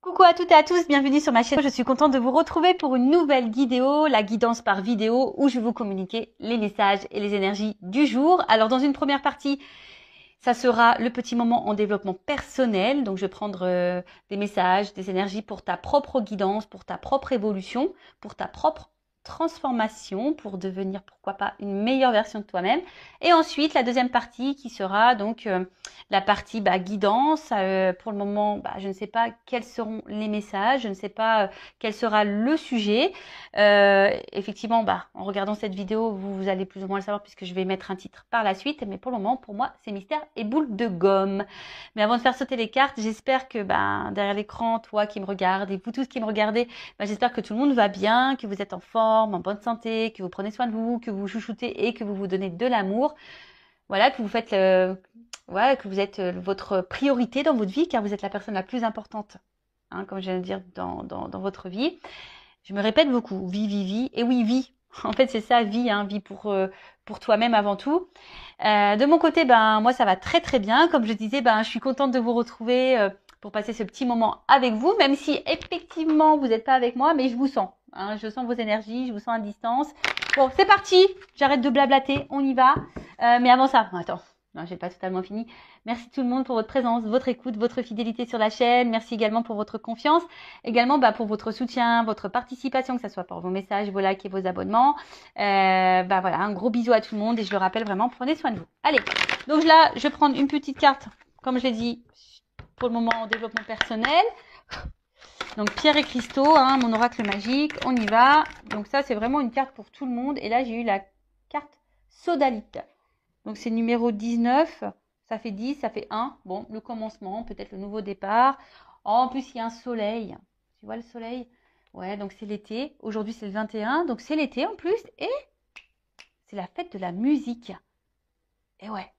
Coucou à toutes et à tous, bienvenue sur ma chaîne. Je suis contente de vous retrouver pour une nouvelle vidéo, la guidance par vidéo, où je vais vous communiquer les messages et les énergies du jour. Alors dans une première partie, ça sera le petit moment en développement personnel. Donc je vais prendre des messages, des énergies pour ta propre guidance, pour ta propre évolution, pour ta propre transformation, pour devenir pourquoi pas une meilleure version de toi-même. Et ensuite la deuxième partie qui sera donc la partie guidance. Pour le moment, je ne sais pas quels seront les messages, je ne sais pas quel sera le sujet. Effectivement, en regardant cette vidéo, vous allez plus ou moins le savoir puisque je vais mettre un titre par la suite. Mais pour le moment, pour moi, c'est mystère et boule de gomme. Mais avant de faire sauter les cartes, j'espère que derrière l'écran, toi qui me regardes et vous tous qui me regardez, j'espère que tout le monde va bien, que vous êtes en forme, en bonne santé, que vous prenez soin de vous, que vous chouchoutez et que vous vous donnez de l'amour. Voilà, que vous faites que vous êtes votre priorité dans votre vie, car vous êtes la personne la plus importante, comme je viens de dire, dans votre vie. Je me répète beaucoup, vie. Et oui, vie. En fait, c'est ça, vie, vie pour toi-même avant tout. De mon côté, moi, ça va très très bien. Comme je disais, je suis contente de vous retrouver pour passer ce petit moment avec vous, même si effectivement, vous n'êtes pas avec moi, mais je vous sens. Je sens vos énergies, je vous sens à distance. Bon, c'est parti. J'arrête de blablater, on y va. Mais avant ça, attends. Non, j'ai pas totalement fini. Merci tout le monde pour votre présence, votre écoute, votre fidélité sur la chaîne. Merci également pour votre confiance. Également pour votre soutien, votre participation, que ce soit par vos messages, vos likes et vos abonnements. Voilà, un gros bisou à tout le monde et je le rappelle vraiment, prenez soin de vous. Allez, donc là, je vais prendre une petite carte, comme je l'ai dit, pour le moment en développement personnel. Donc pierre et cristaux, mon oracle magique, on y va. Donc ça, c'est vraiment une carte pour tout le monde. Et là, j'ai eu la carte sodalite. Donc c'est numéro 19, ça fait 10, ça fait 1. Bon, le commencement, peut-être le nouveau départ. Oh, en plus, il y a un soleil. Tu vois le soleil? Ouais, donc c'est l'été. Aujourd'hui, c'est le 21, donc c'est l'été en plus. Et c'est la fête de la musique. Et ouais,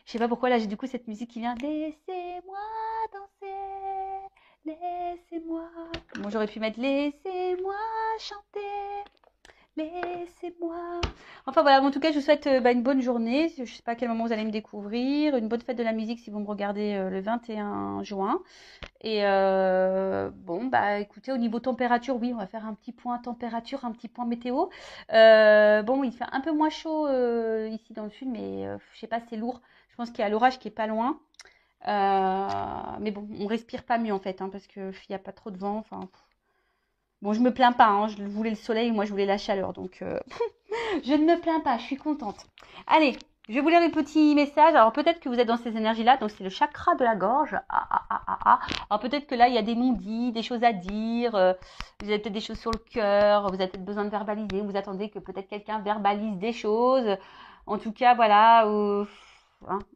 je sais pas pourquoi là, j'ai du coup cette musique qui vient. Laissez-moi danser, laissez-moi. Bon, j'aurais pu mettre laissez-moi chanter. Laissez-moi. Enfin voilà, en tout cas, je vous souhaite une bonne journée. Je ne sais pas à quel moment vous allez me découvrir. Une bonne fête de la musique si vous me regardez le 21 juin. Et écoutez, au niveau température, oui, on va faire un petit point température, un petit point météo. Il fait un peu moins chaud ici dans le sud, mais je sais pas, c'est lourd. Je pense qu'il y a l'orage qui est pas loin. Mais bon, on respire pas mieux en fait, parce qu'il n'y a pas trop de vent. Enfin. Bon, je me plains pas, je voulais le soleil, moi je voulais la chaleur, donc je ne me plains pas, je suis contente. Allez, je vais vous lire les petits messages. Alors peut-être que vous êtes dans ces énergies-là, donc c'est le chakra de la gorge. Alors peut-être que là, il y a des non-dits, des choses à dire, vous avez peut-être des choses sur le cœur, vous avez peut-être besoin de verbaliser, vous attendez que peut-être quelqu'un verbalise des choses. En tout cas, voilà.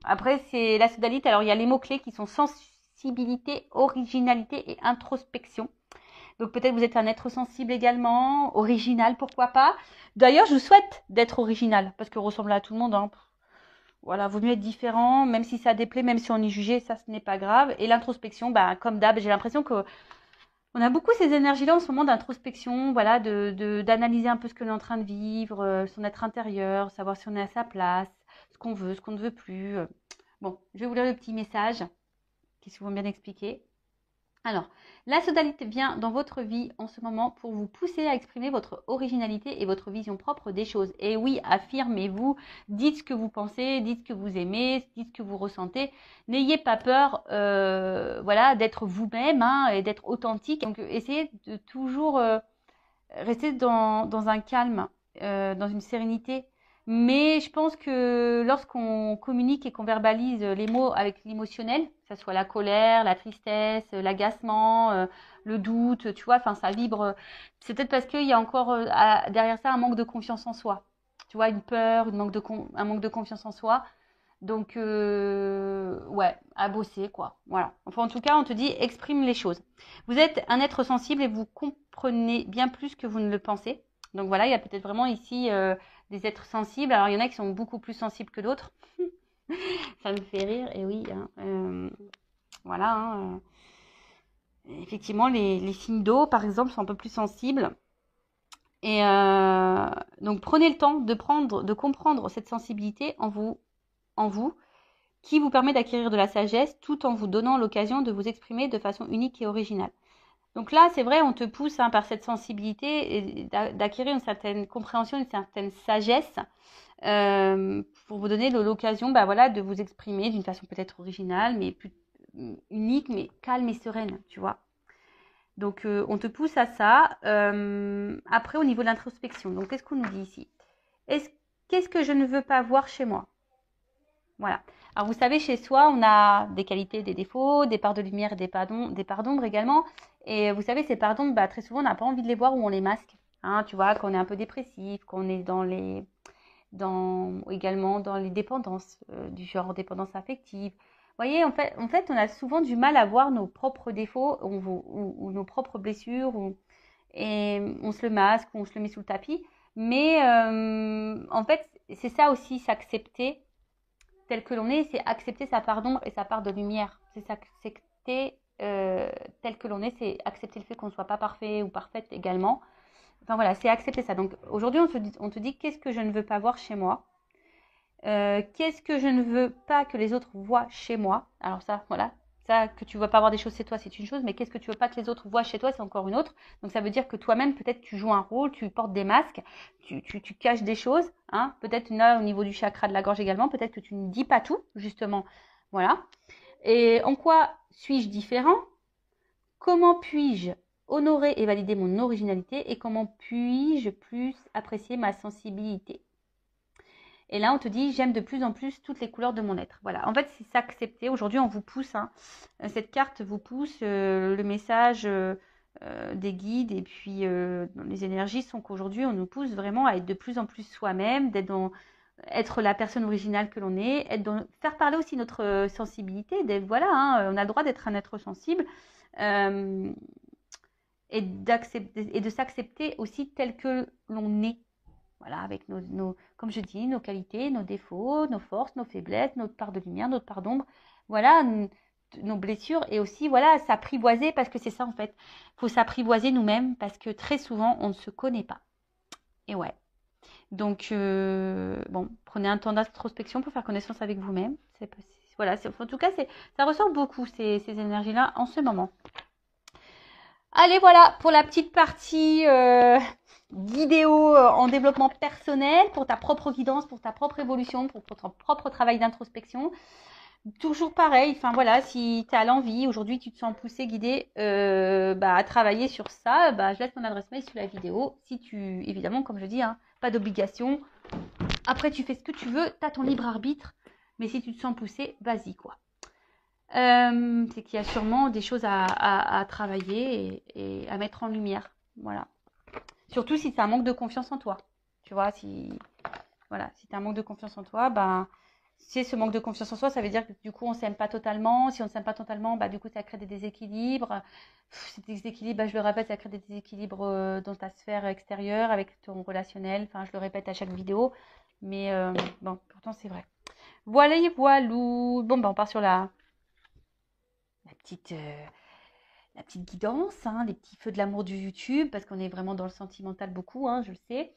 Après, c'est la sodalite, alors il y a les mots-clés qui sont sensibilité, originalité et introspection. Donc peut-être vous êtes un être sensible également, original, pourquoi pas. D'ailleurs, je vous souhaite d'être original, parce que ressembler à tout le monde, voilà, vaut mieux être différent, même si ça déplaît, même si on est jugé, ça ce n'est pas grave. Et l'introspection, comme d'hab, j'ai l'impression que on a beaucoup ces énergies-là en ce moment d'introspection, voilà, d'analyser un peu ce que l'on est en train de vivre, son être intérieur, savoir si on est à sa place, ce qu'on veut, ce qu'on ne veut plus. Bon, je vais vous lire le petit message qui se vont bien expliquer. Alors, la sodalite vient dans votre vie en ce moment pour vous pousser à exprimer votre originalité et votre vision propre des choses. Et oui, affirmez-vous, dites ce que vous pensez, dites ce que vous aimez, dites ce que vous ressentez. N'ayez pas peur d'être vous-même et d'être authentique. Donc, essayez de toujours rester dans un calme, dans une sérénité. Mais je pense que lorsqu'on communique et qu'on verbalise les mots avec l'émotionnel, que ce soit la colère, la tristesse, l'agacement, le doute, tu vois, ça vibre. C'est peut-être parce qu'il y a encore derrière ça un manque de confiance en soi. Tu vois, une peur, un manque de confiance en soi. Donc, à bosser, quoi. Voilà. Enfin, en tout cas, on te dit, exprime les choses. Vous êtes un être sensible et vous comprenez bien plus que vous ne le pensez. Donc voilà, il y a peut-être vraiment ici des êtres sensibles. Alors, il y en a qui sont beaucoup plus sensibles que d'autres. Ça me fait rire, et oui. Voilà. Effectivement, les signes d'eau, par exemple, sont un peu plus sensibles. Et donc, prenez le temps de comprendre cette sensibilité en vous, qui vous permet d'acquérir de la sagesse tout en vous donnant l'occasion de vous exprimer de façon unique et originale. Donc là, c'est vrai, on te pousse par cette sensibilité d'acquérir une certaine compréhension, une certaine sagesse pour vous donner l'occasion voilà, de vous exprimer d'une façon peut-être originale, mais plus unique, mais calme et sereine, tu vois. Donc, on te pousse à ça. Après, au niveau de l'introspection, donc qu'est-ce qu'on nous dit ici? Qu'est-ce que je ne veux pas voir chez moi? Voilà. Alors, vous savez, chez soi, on a des qualités, des défauts, des parts de lumière et des parts d'ombre également. Et vous savez, ces parts d'ombre, très souvent, on n'a pas envie de les voir ou on les masque. Hein, tu vois, qu'on est un peu dépressif, qu'on est également dans les dépendances, du genre dépendance affective. Vous voyez, en fait, on a souvent du mal à voir nos propres défauts ou nos propres blessures, et on se le masque ou on se le met sous le tapis. Mais en fait, c'est ça aussi, s'accepter tel que l'on est, c'est accepter sa part d'ombre et sa part de lumière. C'est s'accepter tel que l'on est, c'est accepter le fait qu'on ne soit pas parfait ou parfaite également. Enfin voilà, c'est accepter ça. Donc aujourd'hui, on te dit qu'est-ce que je ne veux pas voir chez moi, qu'est-ce que je ne veux pas que les autres voient chez moi. Alors ça, voilà, ça que tu ne veux pas voir des choses chez toi, c'est une chose, mais qu'est-ce que tu ne veux pas que les autres voient chez toi, c'est encore une autre. Donc ça veut dire que toi-même, peut-être tu joues un rôle, tu portes des masques, tu caches des choses, hein. Peut-être là au niveau du chakra de la gorge également, peut-être que tu ne dis pas tout, justement. Voilà. Et en quoi suis-je différent? Comment puis-je honorer et valider mon originalité et comment puis-je plus apprécier ma sensibilité? Et là, on te dit, j'aime de plus en plus toutes les couleurs de mon être. Voilà, en fait, c'est s'accepter. Aujourd'hui, on vous pousse, cette carte vous pousse, le message des guides et puis les énergies sont qu'aujourd'hui, on nous pousse vraiment à être de plus en plus soi-même, être la personne originale que l'on est, faire parler aussi notre sensibilité. Voilà, on a le droit d'être un être sensible. Et de s'accepter aussi tel que l'on est. Voilà, avec comme je dis, nos qualités, nos défauts, nos forces, nos faiblesses, notre part de lumière, notre part d'ombre. Voilà, nos blessures et aussi, voilà, s'apprivoiser parce que c'est ça en fait. Il faut s'apprivoiser nous-mêmes parce que très souvent, on ne se connaît pas. Et ouais. Donc, bon, prenez un temps d'introspection pour faire connaissance avec vous-même. Voilà, en tout cas, ça ressort beaucoup ces énergies-là en ce moment. Allez, voilà pour la petite partie vidéo en développement personnel, pour ta propre guidance, pour ta propre évolution, pour ton propre travail d'introspection. Toujours pareil, enfin voilà, si tu as l'envie, aujourd'hui tu te sens poussé, guidé à travailler sur ça, je laisse mon adresse mail sous la vidéo. Si évidemment, comme je dis, pas d'obligation. Après, tu fais ce que tu veux, tu as ton libre arbitre, mais si tu te sens poussé, vas-y quoi. C'est qu'il y a sûrement des choses à travailler et à mettre en lumière. Voilà. Surtout si tu as un manque de confiance en toi. Tu vois, si tu as un manque de confiance en toi, c'est ce manque de confiance en soi, ça veut dire que du coup, on ne s'aime pas totalement. Si on ne s'aime pas totalement, du coup, ça crée des déséquilibres. Ces déséquilibres, je le répète, ça crée des déséquilibres dans ta sphère extérieure, avec ton relationnel. Enfin, je le répète à chaque vidéo. Mais bon, pourtant, c'est vrai. Voilà, voilou. Bon, on part sur la petite guidance, les petits feux de l'amour du YouTube, parce qu'on est vraiment dans le sentimental beaucoup, je le sais.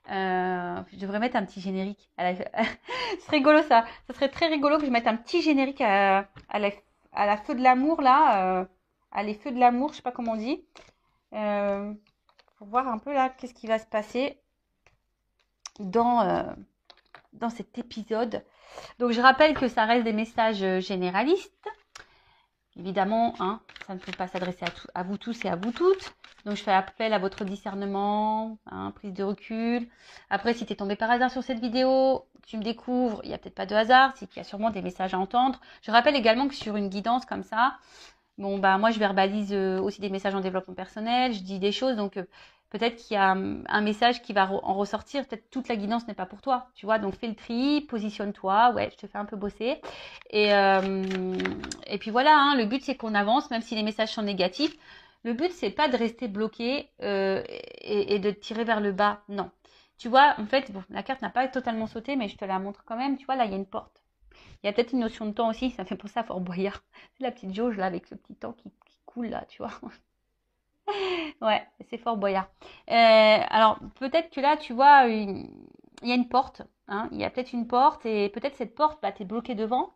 Je devrais mettre un petit générique. C'est rigolo ça. Ça serait très rigolo que je mette un petit générique à la feu de l'amour là. À les feux de l'amour, je sais pas comment on dit. Pour voir un peu là qu'est-ce qui va se passer dans cet épisode. Donc je rappelle que ça reste des messages généralistes. Évidemment, ça ne peut pas s'adresser à vous tous et à vous toutes. Donc, je fais appel à votre discernement, prise de recul. Après, si tu es tombé par hasard sur cette vidéo, tu me découvres, il n'y a peut-être pas de hasard, c'est qu'il y a sûrement des messages à entendre. Je rappelle également que sur une guidance comme ça, moi, je verbalise aussi des messages en développement personnel, je dis des choses, donc peut-être qu'il y a un message qui va en ressortir. Peut-être toute la guidance n'est pas pour toi, tu vois. Donc, fais le tri, positionne-toi. Ouais, je te fais un peu bosser. Et puis voilà, le but, c'est qu'on avance, même si les messages sont négatifs. Le but, c'est pas de rester bloqué et de te tirer vers le bas. Non. Tu vois, en fait, la carte n'a pas totalement sauté, mais je te la montre quand même. Tu vois, là, il y a une porte. Il y a peut-être une notion de temps aussi. Ça fait penser à Fort Boyard. C'est la petite jauge, là, avec ce petit temps qui coule, là, tu vois. Ouais, c'est Fort Boyard. Alors, peut-être que là, tu vois, il y a une porte. Il y a peut-être une porte et peut-être cette porte, tu es bloqué devant.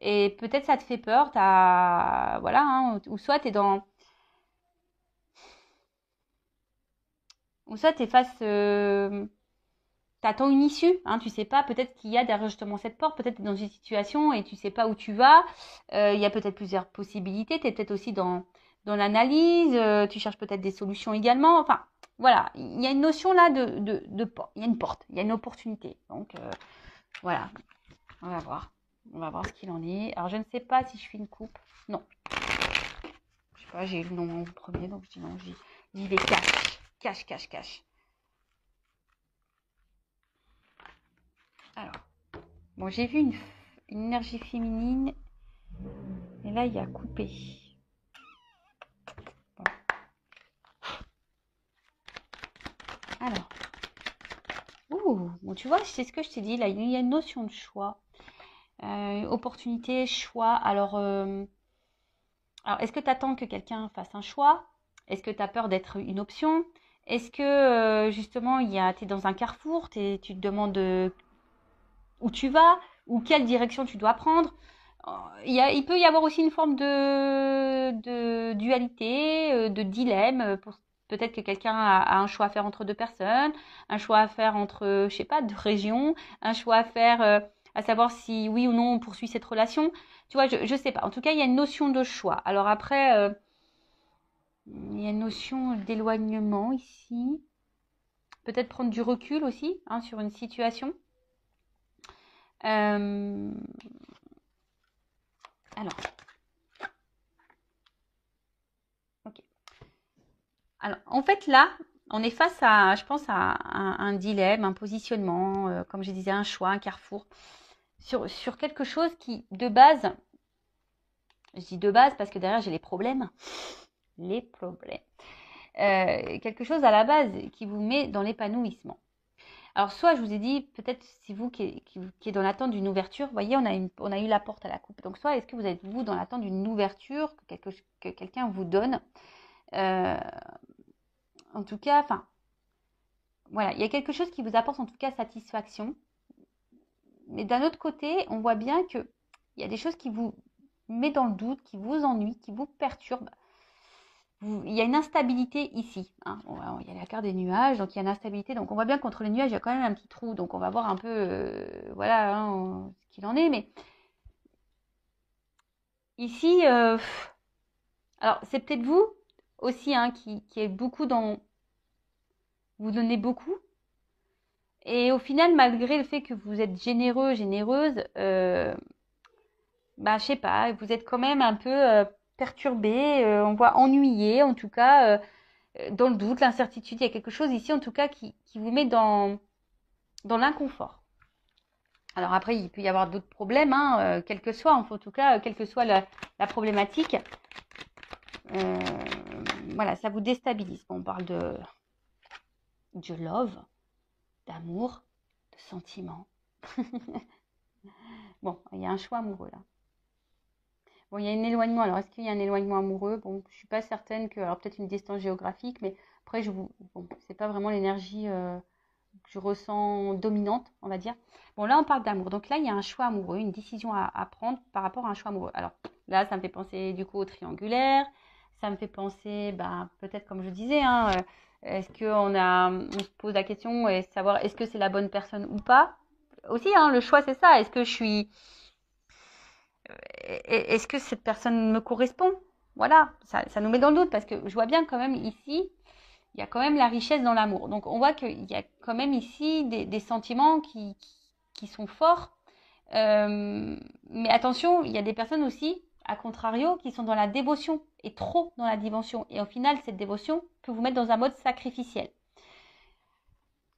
Et peut-être ça te fait peur. Voilà, ou soit tu es dans ou soit tu es face, t'attends une issue, hein, tu sais pas, peut-être qu'il y a derrière justement cette porte, peut-être dans une situation et tu sais pas où tu vas, il y a peut-être plusieurs possibilités, tu es peut-être aussi dans l'analyse, tu cherches peut-être des solutions également, enfin, voilà, il y a une notion là de porte, il y a une porte, il y a une opportunité, donc voilà, on va voir ce qu'il en est. Alors je ne sais pas si je fais une coupe, non, je sais pas, j'ai eu le nom en premier, donc je dis non, j'y vais cache. Alors, bon, j'ai vu une énergie féminine, et là, il y a coupé. Bon. Alors, bon, tu vois, c'est ce que je t'ai dit, là, il y a une notion de choix, opportunité, choix. Alors est-ce que tu attends que quelqu'un fasse un choix? Est-ce que tu as peur d'être une option? Est-ce que, justement, tu es dans un carrefour, tu te demandes où tu vas, ou quelle direction tu dois prendre? Il peut y avoir aussi une forme de dualité, de dilemme. Peut-être que quelqu'un a un choix à faire entre deux personnes, un choix à faire entre, je sais pas, deux régions, un choix à faire, à savoir si oui ou non on poursuit cette relation. Tu vois, je sais pas. En tout cas, il y a une notion de choix. Alors après, il y a une notion d'éloignement ici. Peut-être prendre du recul aussi, hein, sur une situation. Alors, ok. Alors, en fait, là, on est face à, je pense, à un dilemme, un positionnement, comme je disais, un choix, un carrefour, sur quelque chose qui, de base, je dis de base parce que derrière, j'ai les problèmes. Les problèmes. Quelque chose à la base qui vous met dans l'épanouissement. Alors, soit je vous ai dit, peut-être si vous qui est dans l'attente d'une ouverture, vous voyez, on a eu la porte à la coupe. Donc, soit est-ce que vous êtes vous dans l'attente d'une ouverture que quelqu'un vous donne, en tout cas, enfin, voilà, il y a quelque chose qui vous apporte en tout cas satisfaction. Mais d'un autre côté, on voit bien qu'il y a des choses qui vous mettent dans le doute, qui vous ennuient, qui vous perturbent. Il y a une instabilité ici, hein. Il y a la carte des nuages, donc il y a une instabilité. Donc on voit bien qu'entre les nuages, il y a quand même un petit trou. Donc on va voir un peu, voilà, hein, ce qu'il en est. Mais ici, alors c'est peut-être vous aussi, hein, qui est beaucoup dans... Vous donnez beaucoup. Et au final, malgré le fait que vous êtes généreux, généreuse, je sais pas, vous êtes quand même un peu perturbé, on voit ennuyé, en tout cas, dans le doute, l'incertitude. Il y a quelque chose ici, en tout cas, qui vous met dans l'inconfort. Alors après, il peut y avoir d'autres problèmes, hein, quel que soit, en tout cas, quelle que soit la problématique. Voilà, ça vous déstabilise. On parle de love, d'amour, de sentiment. Bon, il y a un choix amoureux là. Bon, il y a un éloignement. Alors, est-ce qu'il y a un éloignement amoureux? Bon, je suis pas certaine que... Alors, peut-être une distance géographique, mais après, bon, c'est pas vraiment l'énergie que je ressens dominante, on va dire. Bon, là, on parle d'amour. Donc là, il y a un choix amoureux, une décision à prendre par rapport à un choix amoureux. Alors, là, ça me fait penser, du coup, au triangulaire. Ça me fait penser, peut-être, comme je disais, hein, est-ce qu'on se pose la question et savoir est-ce que c'est la bonne personne ou pas? Aussi, hein, le choix, c'est ça. Est-ce que cette personne me correspond? Voilà, ça nous met dans le doute parce que je vois bien quand même ici, il y a quand même la richesse dans l'amour. Donc on voit qu'il y a quand même ici des sentiments qui sont forts. Mais attention, il y a des personnes aussi, à contrario, qui sont dans la dévotion et trop dans la dévotion. Et au final, cette dévotion peut vous mettre dans un mode sacrificiel.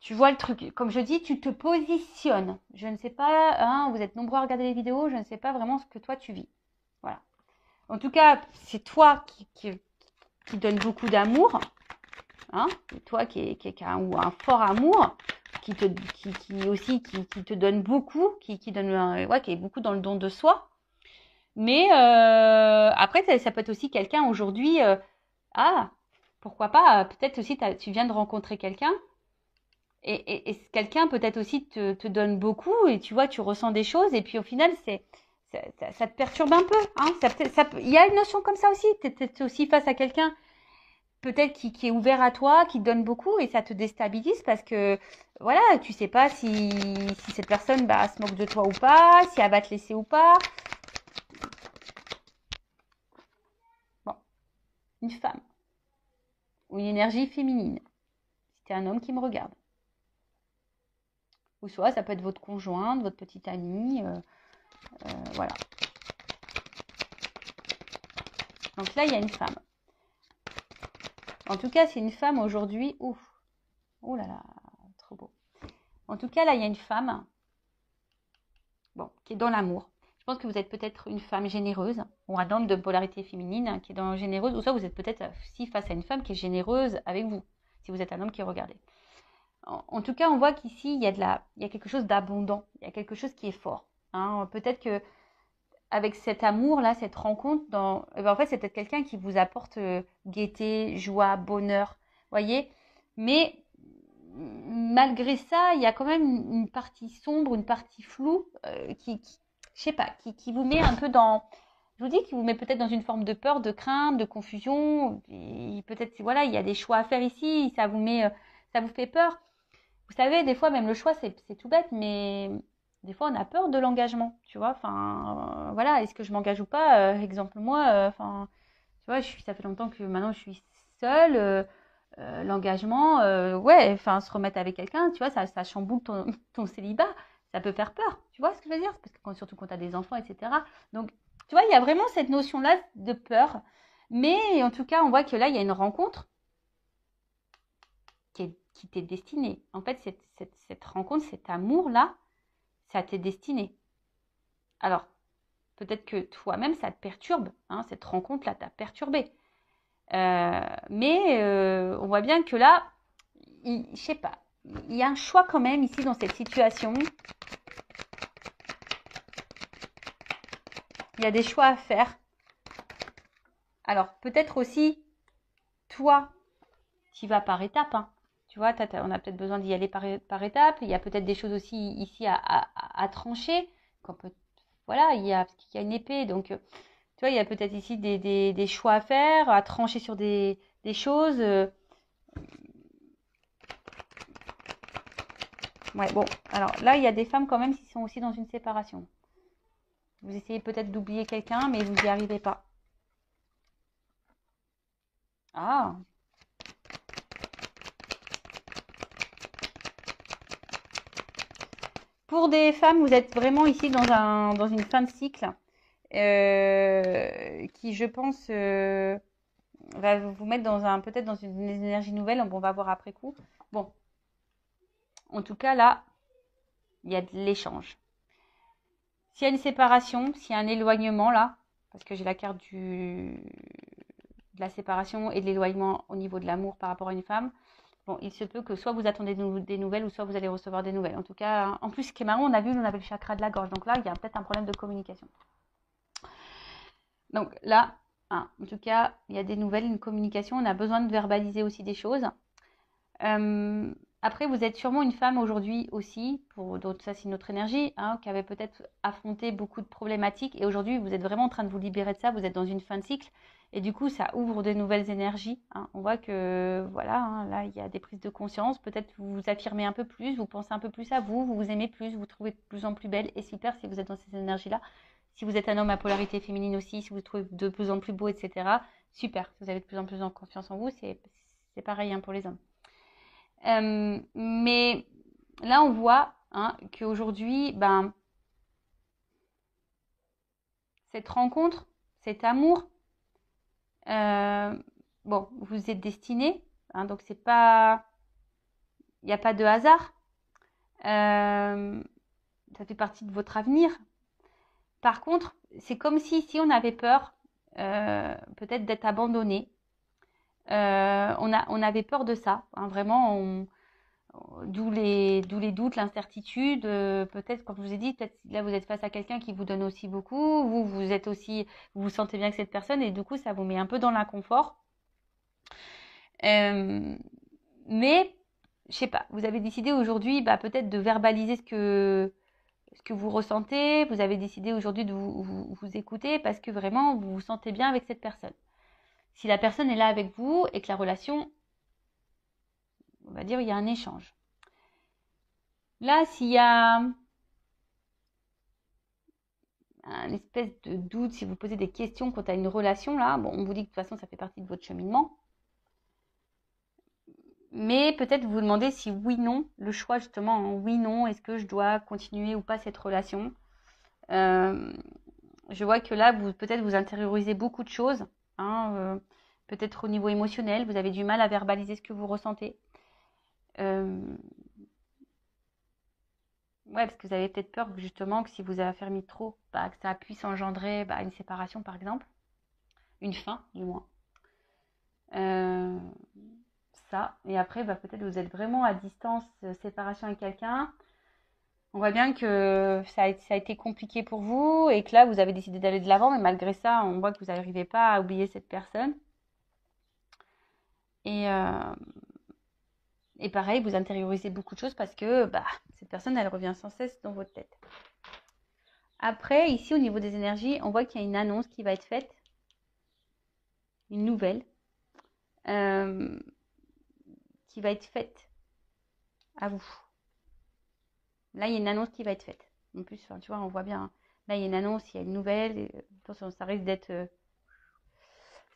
Tu vois le truc, comme je dis, tu te positionnes. Je ne sais pas, hein, vous êtes nombreux à regarder les vidéos, je ne sais pas vraiment ce que toi tu vis. Voilà. En tout cas, c'est toi qui donne beaucoup d'amour, hein, c'est toi qui a un fort amour, qui aussi te donne beaucoup, qui donne, qui est beaucoup dans le don de soi. Mais après, ça peut être aussi quelqu'un aujourd'hui, pourquoi pas, peut-être aussi tu viens de rencontrer quelqu'un. Et quelqu'un peut-être aussi te donne beaucoup et tu vois, tu ressens des choses et puis au final, ça te perturbe un peu. Hein, il y a une notion comme ça aussi. Tu es aussi face à quelqu'un peut-être qui est ouvert à toi, qui te donne beaucoup et ça te déstabilise parce que voilà, tu sais pas si cette personne se moque de toi ou pas, si elle va te laisser ou pas. Bon, une femme ou une énergie féminine. C'est un homme qui me regarde. Ou soit ça peut être votre conjointe, votre petite amie, voilà. Donc là, il y a une femme. En tout cas, c'est une femme aujourd'hui. Ouf, oh là là, trop beau. En tout cas, là, il y a une femme, bon, qui est dans l'amour. Je pense que vous êtes peut-être une femme généreuse, ou un homme de polarité féminine qui est dans généreuse, ou soit vous êtes peut-être aussi face à une femme qui est généreuse avec vous, si vous êtes un homme qui est regardé. En tout cas, on voit qu'ici, il y a quelque chose d'abondant, il y a quelque chose qui est fort. Hein. Peut-être que avec cet amour-là, cette rencontre, en fait, c'est peut-être quelqu'un qui vous apporte gaieté, joie, bonheur, voyez. Mais malgré ça, il y a quand même une partie sombre, une partie floue je sais pas, qui vous met un peu dans, je vous dis, qui vous met peut-être dans une forme de peur, de crainte, de confusion. Peut-être, voilà, il y a des choix à faire ici, ça vous fait peur. Vous savez, des fois, même le choix, c'est tout bête, mais des fois, on a peur de l'engagement, tu vois. Enfin, voilà, est-ce que je m'engage ou pas Exemple, moi, enfin, tu vois, ça fait longtemps que maintenant je suis seule. L'engagement, ouais, enfin, se remettre avec quelqu'un, tu vois, ça chamboule ton célibat. Ça peut faire peur, tu vois ce que je veux dire? Parce que surtout quand tu as des enfants, etc. Donc, tu vois, il y a vraiment cette notion-là de peur. Mais en tout cas, on voit que là, il y a une rencontre qui t'est destinée. En fait, cette rencontre, cet amour-là, ça t'est destiné. Alors, peut-être que toi-même, ça te perturbe. Hein, cette rencontre-là t'a perturbé. Mais on voit bien que là, je sais pas, il y a un choix quand même ici dans cette situation. Il y a des choix à faire. Alors, peut-être aussi, toi, tu vas par étapes. Hein. Tu vois, on a peut-être besoin d'y aller par étapes. Il y a peut-être des choses aussi ici à trancher. Voilà, il y a une épée. Donc, tu vois, il y a peut-être ici des choix à faire, à trancher sur des choses. Ouais, bon, alors là, il y a des femmes quand même qui sont aussi dans une séparation. Vous essayez peut-être d'oublier quelqu'un, mais vous n'y arrivez pas. Ah, pour des femmes, vous êtes vraiment ici dans une fin de cycle qui, je pense, va vous mettre peut-être dans une énergie nouvelle. Bon, on va voir après coup. Bon, en tout cas, là, il y a de l'échange. S'il y a une séparation, s'il y a un éloignement, là, parce que j'ai la carte de la séparation et de l'éloignement au niveau de l'amour par rapport à une femme, bon, il se peut que soit vous attendez des nouvelles ou soit vous allez recevoir des nouvelles. En tout cas, en plus, ce qui est marrant, on avait le chakra de la gorge. Donc là, il y a peut-être un problème de communication. Donc là, en tout cas, il y a des nouvelles, une communication. On a besoin de verbaliser aussi des choses. Après, vous êtes sûrement une femme aujourd'hui aussi, donc ça c'est une autre énergie, hein, qui avait peut-être affronté beaucoup de problématiques et aujourd'hui vous êtes vraiment en train de vous libérer de ça, vous êtes dans une fin de cycle et du coup ça ouvre de nouvelles énergies. Hein. On voit que voilà, hein, là il y a des prises de conscience, peut-être vous vous affirmez un peu plus, vous pensez un peu plus à vous, vous vous aimez plus, vous vous trouvez de plus en plus belle et super si vous êtes dans ces énergies-là. Si vous êtes un homme à polarité féminine aussi, si vous vous trouvez de plus en plus beau, etc. Super, vous avez de plus en plus en confiance en vous, c'est pareil hein, pour les hommes. Mais là, on voit hein, qu'aujourd'hui, cette rencontre, cet amour, bon, vous êtes destinés, hein, donc c'est pas, il n'y a pas de hasard. Ça fait partie de votre avenir. Par contre, c'est comme si on avait peur, peut-être d'être abandonné. On avait peur de ça, hein, vraiment. D'où les doutes, l'incertitude. Peut-être, comme je vous ai dit, peut-être là vous êtes face à quelqu'un qui vous donne aussi beaucoup. Vous vous sentez bien avec cette personne et du coup ça vous met un peu dans l'inconfort. Mais je sais pas. Vous avez décidé aujourd'hui, peut-être de verbaliser ce que vous ressentez. Vous avez décidé aujourd'hui de vous écouter parce que vraiment vous vous sentez bien avec cette personne. si la personne est là avec vous et que la relation, on va dire, il y a un échange. Là, s'il y a un espèce de doute, si vous posez des questions quant à une relation, là, bon, on vous dit que de toute façon, ça fait partie de votre cheminement. Mais peut-être vous demandez si oui, non, le choix justement, hein, oui, non, est-ce que je dois continuer ou pas cette relation. Je vois que là, peut-être vous intériorisez beaucoup de choses, hein, peut-être au niveau émotionnel, vous avez du mal à verbaliser ce que vous ressentez. Ouais, parce que vous avez peut-être peur justement que si vous affermissez trop, que ça puisse engendrer une séparation par exemple, une fin du moins. Ça, et après peut-être vous êtes vraiment à distance, séparation avec quelqu'un. On voit bien que ça a été compliqué pour vous et que là vous avez décidé d'aller de l'avant, mais malgré ça on voit que vous n'arrivez pas à oublier cette personne. Et pareil, vous intériorisez beaucoup de choses parce que cette personne elle revient sans cesse dans votre tête. Après, ici au niveau des énergies, on voit qu'il y a une annonce qui va être faite, une nouvelle, qui va être faite à vous. Là, il y a une annonce qui va être faite. En plus, tu vois, on voit bien. Hein. Là, il y a une annonce, il y a une nouvelle. Et, attention, ça risque d'être...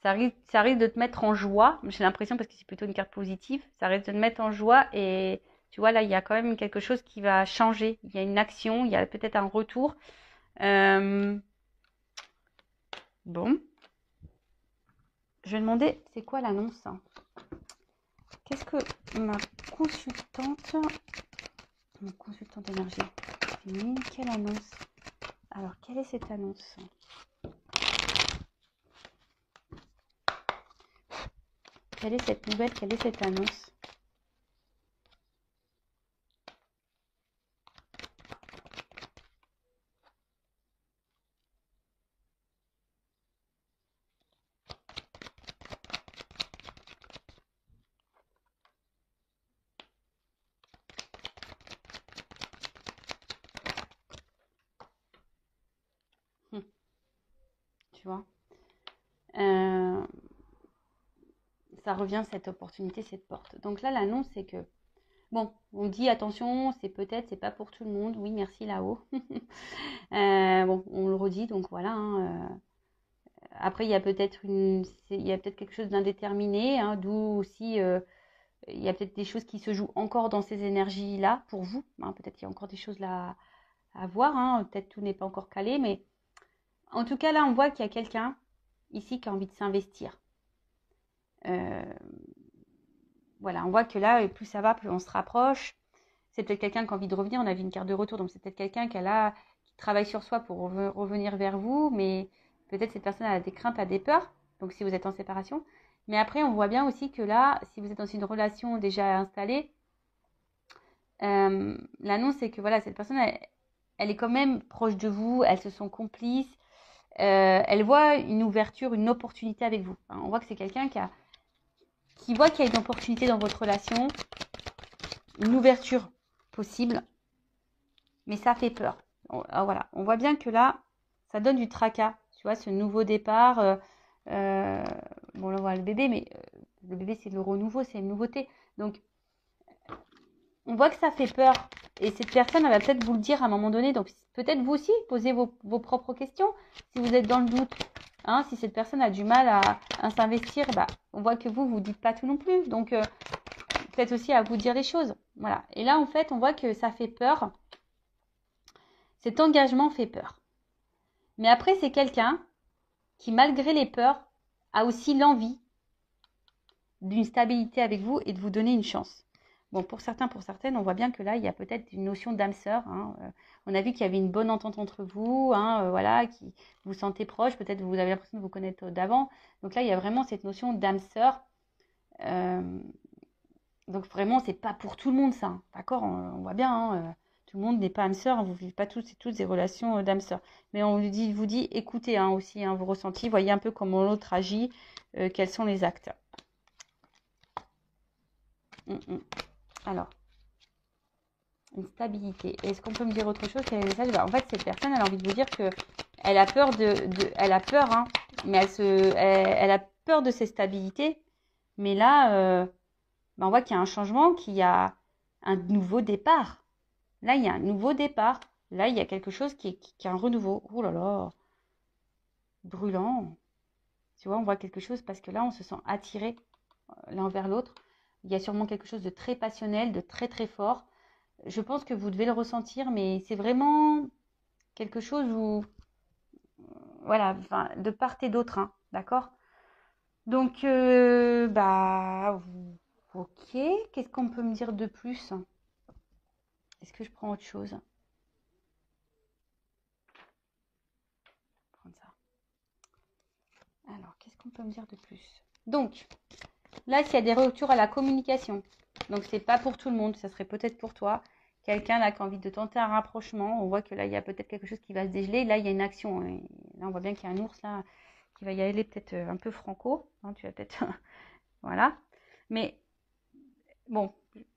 ça risque de te mettre en joie. J'ai l'impression, parce que c'est plutôt une carte positive, ça risque de te mettre en joie. Et tu vois, là, il y a quand même quelque chose qui va changer. Il y a une action, il y a peut-être un retour. Bon. Je vais demander, c'est quoi l'annonce, hein? Qu'est-ce que ma consultante énergie féminine, quelle annonce? Alors, quelle est cette annonce? Quelle est cette nouvelle? Quelle est cette annonce? Tu vois, ça revient cette opportunité, cette porte. Donc là, l'annonce, c'est que, bon, on dit attention, c'est pas pour tout le monde. Oui, merci là-haut. Bon, on le redit, donc voilà. Hein, après, il y a peut-être quelque chose d'indéterminé, hein, d'où aussi, il y a peut-être des choses qui se jouent encore dans ces énergies-là pour vous. Hein, peut-être qu'il y a encore des choses là à voir. Hein, peut-être tout n'est pas encore calé, mais en tout cas, là, on voit qu'il y a quelqu'un ici qui a envie de s'investir. Voilà, on voit que là, plus ça va, plus on se rapproche. C'est peut-être quelqu'un qui a envie de revenir. On a vu une carte de retour, donc c'est peut-être quelqu'un qui travaille sur soi pour revenir vers vous, mais peut-être cette personne a des craintes, a des peurs, donc si vous êtes en séparation. Mais après, on voit bien aussi que là, si vous êtes dans une relation déjà installée, l'annonce, c'est que voilà, cette personne, elle est quand même proche de vous, elles se sont complices, elle voit une ouverture, une opportunité avec vous. On voit que c'est quelqu'un qui voit qu'il y a une opportunité dans votre relation, une ouverture possible, mais ça fait peur. Voilà, on voit bien que là, ça donne du tracas, tu vois, ce nouveau départ. Bon, là, on voit le bébé, mais le bébé, c'est le renouveau, c'est une nouveauté. Donc, on voit que ça fait peur. Et cette personne, elle va peut-être vous le dire à un moment donné. Donc, peut-être vous aussi, posez vos propres questions. Si vous êtes dans le doute, hein, si cette personne a du mal à s'investir, on voit que vous dites pas tout non plus. Donc, peut-être aussi à vous dire les choses. Voilà. Et là, en fait, on voit que ça fait peur. Cet engagement fait peur. Mais après, c'est quelqu'un qui, malgré les peurs, a aussi l'envie d'une stabilité avec vous et de vous donner une chance. Bon, pour certains, pour certaines, on voit bien que là, il y a peut-être une notion d'âme sœur. Hein. On a vu qu'il y avait une bonne entente entre vous, hein, voilà, qui vous vous sentez proche. Peut-être vous avez l'impression de vous connaître d'avant. Donc là, il y a vraiment cette notion d'âme sœur. Donc vraiment, c'est pas pour tout le monde ça. Hein. D'accord, on voit bien. Hein, tout le monde n'est pas âme sœur. Hein, vous ne vivez pas toutes des relations d'âme sœur. Mais on vous dit, écoutez hein, aussi hein, vos ressentis. Voyez un peu comment l'autre agit. Quels sont les actes. Alors, une stabilité. Est-ce qu'on peut me dire autre chose? Quel est le message? En fait, cette personne, elle a envie de vous dire que elle a peur elle a peur, hein, mais elle a peur de cette stabilité. Mais là, on voit qu'il y a un changement, qu'il y a un nouveau départ. Là, il y a un nouveau départ. Là, il y a quelque chose qui est un renouveau. Oh là là, brûlant. Tu vois, on voit quelque chose parce que là, on se sent attiré l'un vers l'autre. Il y a sûrement quelque chose de très passionnel, de très très fort. Je pense que vous devez le ressentir, mais c'est vraiment quelque chose où, voilà, enfin, de part et d'autre, hein, d'accord? Donc, ok. Qu'est-ce qu'on peut me dire de plus? Est-ce que je prends autre chose? Prendre ça. Alors, qu'est-ce qu'on peut me dire de plus? Donc, là, s'il y a des retours à la communication, donc c'est pas pour tout le monde, ça serait peut-être pour toi. Quelqu'un là qui a envie de tenter un rapprochement, on voit que là, il y a peut-être quelque chose qui va se dégeler. Là, il y a une action. Et là, on voit bien qu'il y a un ours là qui va y aller peut-être un peu franco. Hein, tu vas peut-être... voilà. Mais bon,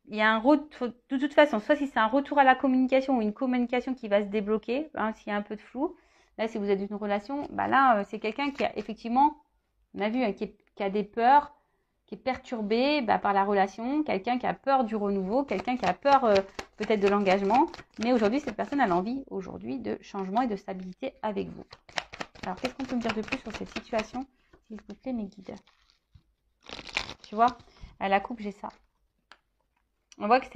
il y a un retour... De toute façon, soit si c'est un retour à la communication ou une communication qui va se débloquer, hein, s'il y a un peu de flou. Là, si vous êtes dans une relation, bah là, c'est quelqu'un qui a effectivement, on a vu, hein, qui a des peurs, qui est perturbé par la relation, quelqu'un qui a peur du renouveau, quelqu'un qui a peur peut-être de l'engagement. Mais aujourd'hui, cette personne a l'envie aujourd'hui de changement et de stabilité avec vous. Alors, qu'est-ce qu'on peut me dire de plus sur cette situation, s'il vous plaît, mes guides? Tu vois, à la coupe, j'ai ça. On voit que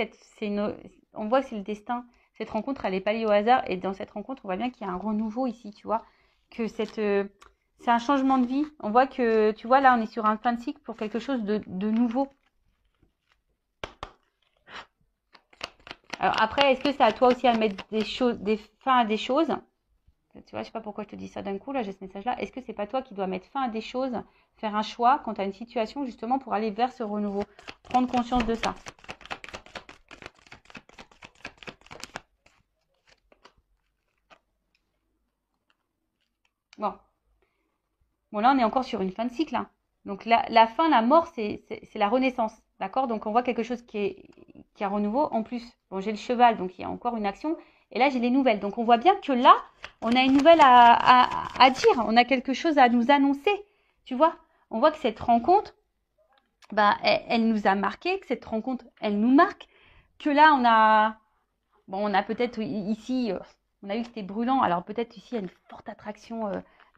on voit que c'est le destin. Cette rencontre, elle n'est pas liée au hasard. Et dans cette rencontre, on voit bien qu'il y a un renouveau ici, tu vois. Que c'est un changement de vie. On voit que, tu vois, là, on est sur un fin de cycle pour quelque chose de nouveau. Alors après, est-ce que c'est à toi aussi à mettre des fins à des choses? Tu vois, je sais pas pourquoi je te dis ça d'un coup, là, j'ai ce message-là. Est-ce que c'est pas toi qui dois mettre fin à des choses, faire un choix quand tu as une situation, justement, pour aller vers ce renouveau? Prendre conscience de ça. Bon. Bon, là, on est encore sur une fin de cycle. Hein. Donc, la fin, la mort, c'est la renaissance. D'accord? Donc, on voit quelque chose qui est un renouveau. En plus, bon, j'ai le cheval, donc il y a encore une action. Et là, j'ai les nouvelles. Donc, on voit bien que là, on a une nouvelle à dire. On a quelque chose à nous annoncer. Tu vois? On voit que cette rencontre, elle nous a marqué, que cette rencontre, elle nous marque. Que là, on a peut-être ici, on a vu que c'était brûlant. Alors, peut-être ici, il y a une forte attraction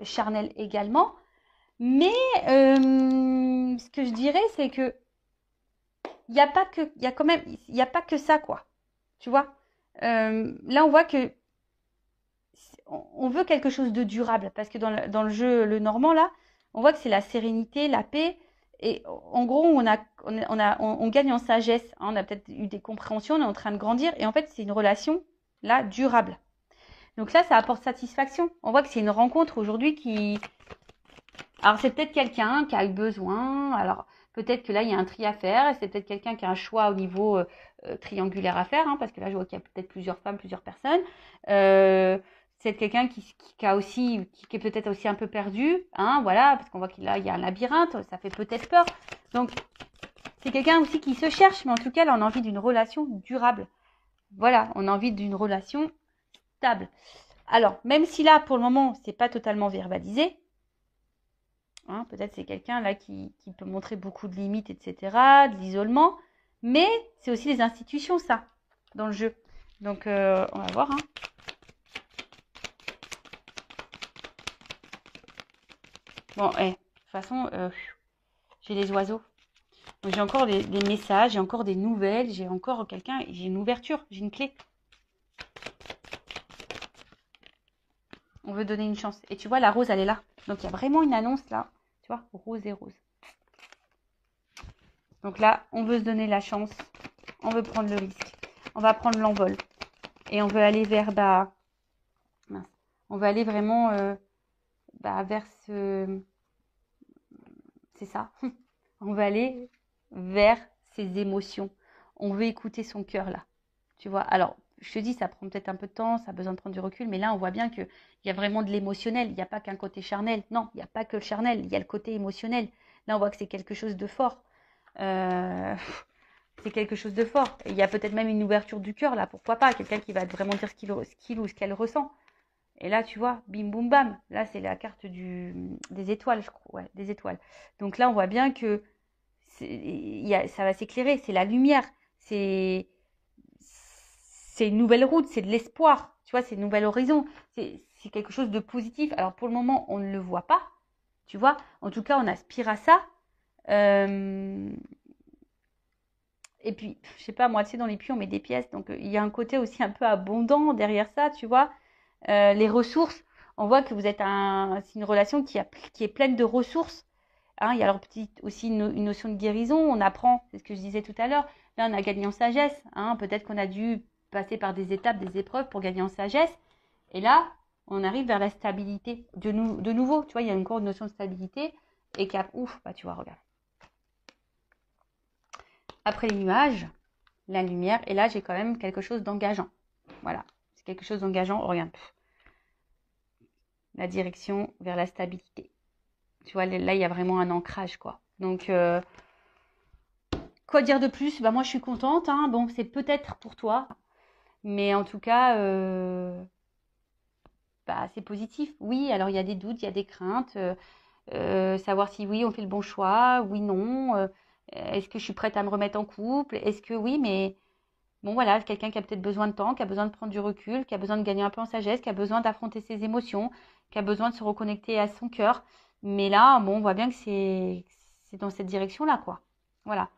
charnelle également. Mais ce que je dirais, c'est que il y a pas que ça, quoi. Tu vois, là on voit que on veut quelque chose de durable parce que dans le jeu le normand là, on voit que c'est la sérénité, la paix et en gros on gagne en sagesse. Hein, on a peut-être eu des compréhensions, on est en train de grandir et en fait c'est une relation là durable. Donc là ça apporte satisfaction. On voit que c'est une rencontre aujourd'hui qui Alors, c'est peut-être quelqu'un qui a eu besoin. Alors, peut-être que là, il y a un tri à faire. Et c'est peut-être quelqu'un qui a un choix au niveau triangulaire à faire. Hein, parce que là, je vois qu'il y a peut-être plusieurs femmes, plusieurs personnes. C'est quelqu'un qui est peut-être aussi un peu perdu. Hein, voilà, parce qu'on voit qu'il il y a un labyrinthe. Ça fait peut-être peur. Donc, c'est quelqu'un aussi qui se cherche. Mais en tout cas, là, on a envie d'une relation durable. Voilà, on a envie d'une relation stable. Alors, même si là, pour le moment, c'est pas totalement verbalisé. Hein, peut-être c'est quelqu'un là qui peut montrer beaucoup de limites, etc., de l'isolement. Mais c'est aussi les institutions, ça, dans le jeu. Donc, on va voir. Hein. Bon, de toute façon, j'ai les oiseaux. J'ai encore des messages, j'ai encore des nouvelles, j'ai encore quelqu'un, j'ai une ouverture, j'ai une clé. On veut donner une chance. Et tu vois, la rose, elle est là. Donc, il y a vraiment une annonce là. Tu vois, rose et rose. Donc là, on veut se donner la chance. On veut prendre le risque. On va prendre l'envol. Et on veut aller vers... on veut aller vraiment vers ce... C'est ça. On veut aller vers ses émotions. On veut écouter son cœur là. Tu vois, alors... Je te dis, ça prend peut-être un peu de temps, ça a besoin de prendre du recul, mais là, on voit bien qu'il y a vraiment de l'émotionnel. Il n'y a pas qu'un côté charnel. Non, il n'y a pas que le charnel, il y a le côté émotionnel. Là, on voit que c'est quelque chose de fort. C'est quelque chose de fort. Et il y a peut-être même une ouverture du cœur, là, pourquoi pas. Quelqu'un qui va vraiment dire ce qu'il ou ce qu'elle ressent. Et là, tu vois, bim, boum, bam. Là, c'est la carte des étoiles, je crois. Ouais, des étoiles. Donc là, on voit bien que ça va s'éclairer. C'est la lumière. C'est une nouvelle route. C'est de l'espoir. Tu vois, c'est un nouvel horizon. C'est quelque chose de positif. Alors, pour le moment, on ne le voit pas. Tu vois, en tout cas, on aspire à ça. Et puis, je sais pas, moi, tu sais, dans les puits, on met des pièces. Donc, il y a un côté aussi un peu abondant derrière ça, tu vois. Les ressources, on voit que vous êtes c'est une relation qui est pleine de ressources. Hein, il y a alors aussi une notion de guérison. On apprend, c'est ce que je disais tout à l'heure. Là, on a gagné en sagesse. Hein, peut-être qu'on a dû passer par des étapes, des épreuves pour gagner en sagesse. Et là, on arrive vers la stabilité. De nouveau, tu vois, il y a encore une notion de stabilité. Et ouf, bah tu vois, regarde. Après les nuages, la lumière. Et là, j'ai quand même quelque chose d'engageant. Voilà, c'est quelque chose d'engageant. Regarde. La direction vers la stabilité. Tu vois, là, il y a vraiment un ancrage, quoi. Donc, quoi dire de plus? Bah, moi, je suis contente. Hein. Bon, c'est peut-être pour toi. Mais en tout cas, bah, c'est positif. Oui, alors il y a des doutes, il y a des craintes. Savoir si oui, on fait le bon choix. Oui, non. Est-ce que je suis prête à me remettre en couple? Est-ce que oui, mais... Bon, voilà, quelqu'un qui a peut-être besoin de temps, qui a besoin de prendre du recul, qui a besoin de gagner un peu en sagesse, qui a besoin d'affronter ses émotions, qui a besoin de se reconnecter à son cœur. Mais là, bon, on voit bien que c'est dans cette direction-là, quoi. Voilà.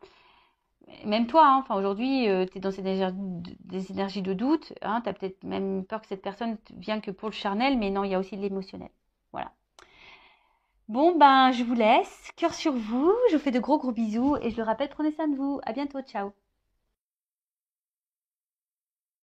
Même toi, hein, enfin, aujourd'hui, tu es dans des énergies de doute. Hein, tu as peut-être même peur que cette personne vienne que pour le charnel, mais non, il y a aussi de l'émotionnel. Voilà. Bon, ben, je vous laisse. Cœur sur vous. Je vous fais de gros bisous. Et je le rappelle, prenez soin de vous. À bientôt. Ciao.